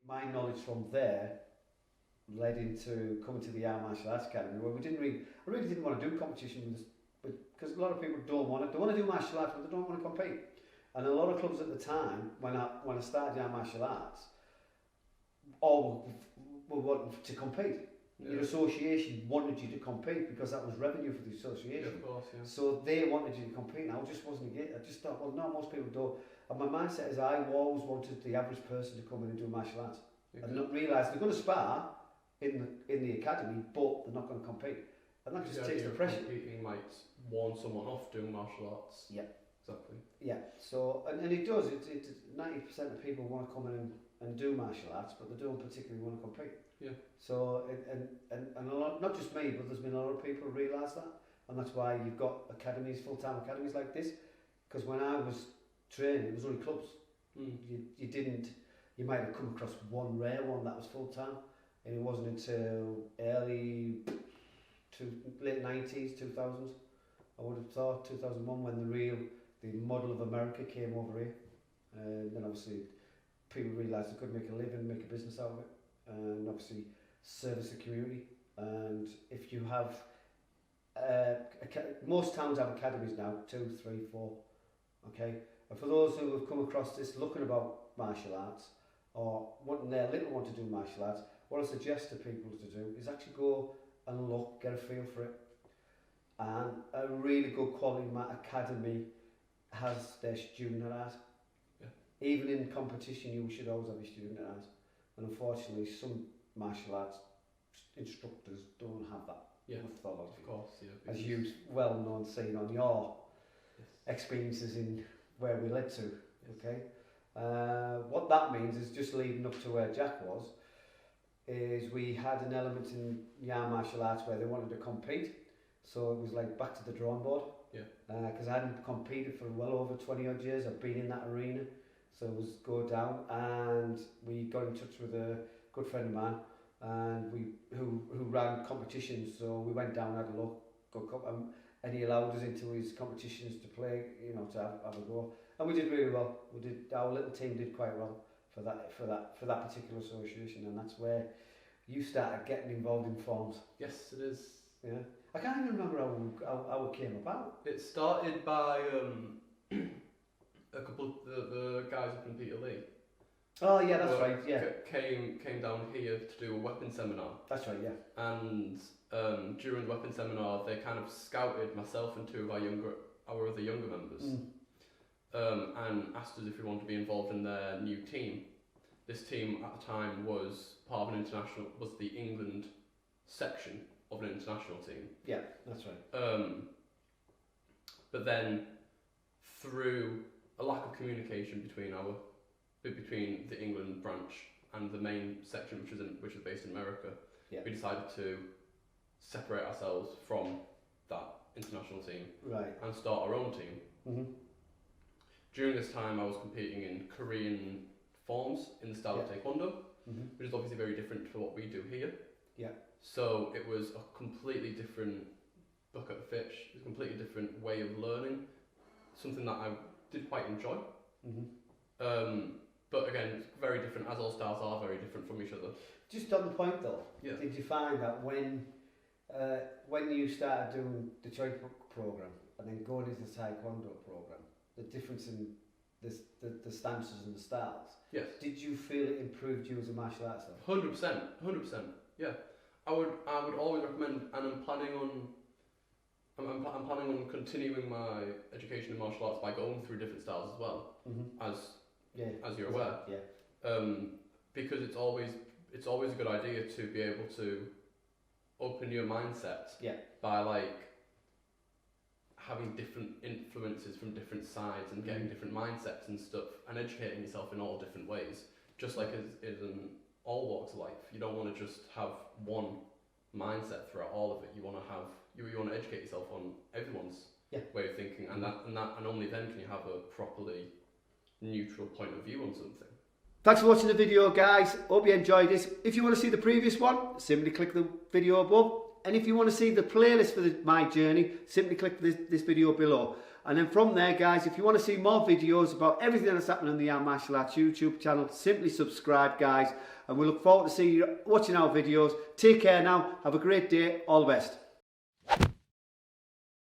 my knowledge from there led into coming to the Yarm Martial Arts Academy, where I really didn't want to do competition because a lot of people don't want to do martial arts, but they don't want to compete. And a lot of clubs at the time, when I started Yarm Martial Arts, all were wanting to compete. Your association wanted you to compete because that was revenue for the association. Yeah, of course, yeah. So they wanted you to compete, and I just wasn't it. I just thought, well, no, most people don't. And my mindset is I always wanted the average person to come in and do martial arts. And not realise they're going to spar in the academy, but they're not going to compete. And that just takes the pressure. Competing might warn someone off doing martial arts. Yeah. Exactly. Yeah, so, and it does, 90% of people want to come in and do martial arts, but they don't particularly want to compete. Yeah. So, and a lot, not just me, but there's been a lot of people who realise that, and that's why you've got academies, full-time academies like this, because when I was training, it was only clubs. You might have come across one rare one that was full-time, and it wasn't until late 90s, 2000s, I would have thought, 2001, when the model of America came over here. And then obviously people realised they could make a living, make a business out of it, and obviously service the community. And if you have, most towns have academies now, 2, 3, 4, okay? And for those who have come across this looking about martial arts, or wanting their little one to do martial arts, what I suggest to people to do is actually go and look, get a feel for it. And a really good quality academy has their student at art. Yeah. Even in competition, you should always have a student at art. And unfortunately, some martial arts instructors don't have that methodology. Of course, yeah. As you've well known, seen on your experiences in where we led to. Okay. What that means is, just leading up to where Jack was, is we had an element in Yarm Martial Arts where they wanted to compete. So it was like back to the drawing board. Yeah. Because I hadn't competed for well over 20 odd years. I've been in that arena, so it was go down, and we got in touch with a good friend of mine, and who ran competitions. So we went down, had a look, and he allowed us into his competitions to play, to have a go, and we did really well. Our little team did quite well for that particular association, and that's where you started getting involved in forms. Yes, it is. Yeah. I can't even remember how it came about. It started by a couple of the guys up in Peterlee. Oh yeah, that's right. Yeah. Came down here to do a weapon seminar. That's right. Yeah. And during the weapon seminar, they kind of scouted myself and 2 of our other younger members, and asked us if we wanted to be involved in their new team. This team at the time was part of the England section of an international team. Yeah, that's right. But then, through a lack of communication between the England branch and the main section, which is based in America, we decided to separate ourselves from that international team, and start our own team. Mm-hmm. During this time, I was competing in Korean forms in the style of Taekwondo, which is obviously very different to what we do here. Yeah. So it was a completely different bucket of fish, a completely different way of learning, something that I did quite enjoy. Mm-hmm. But again, it's very different, as all styles are very different from each other. Just on the point though, did you find that when you started doing the Choi program and then going into the Taekwondo program, the difference in the stances and the styles, did you feel it improved you as a martial artist? 100%, yeah. I would always recommend, and I'm planning on continuing my education in martial arts by going through different styles as well, as you're aware. Yeah. Because it's always a good idea to be able to open your mindset by having different influences from different sides and getting different mindsets and stuff, and educating yourself in all different ways. Just like is in all walks of life, you don't want to just have one mindset throughout all of it. You want to educate yourself on everyone's way of thinking, and only then can you have a properly neutral point of view on something. Thanks for watching the video, guys. Hope you enjoyed this. If you want to see the previous one, simply click the video above. And if you want to see the playlist for my journey, simply click this video below. And then from there, guys, if you want to see more videos about everything that's happening on the Yarm Martial Arts YouTube channel, simply subscribe, guys. And we look forward to seeing you watching our videos. Take care now. Have a great day. All the best.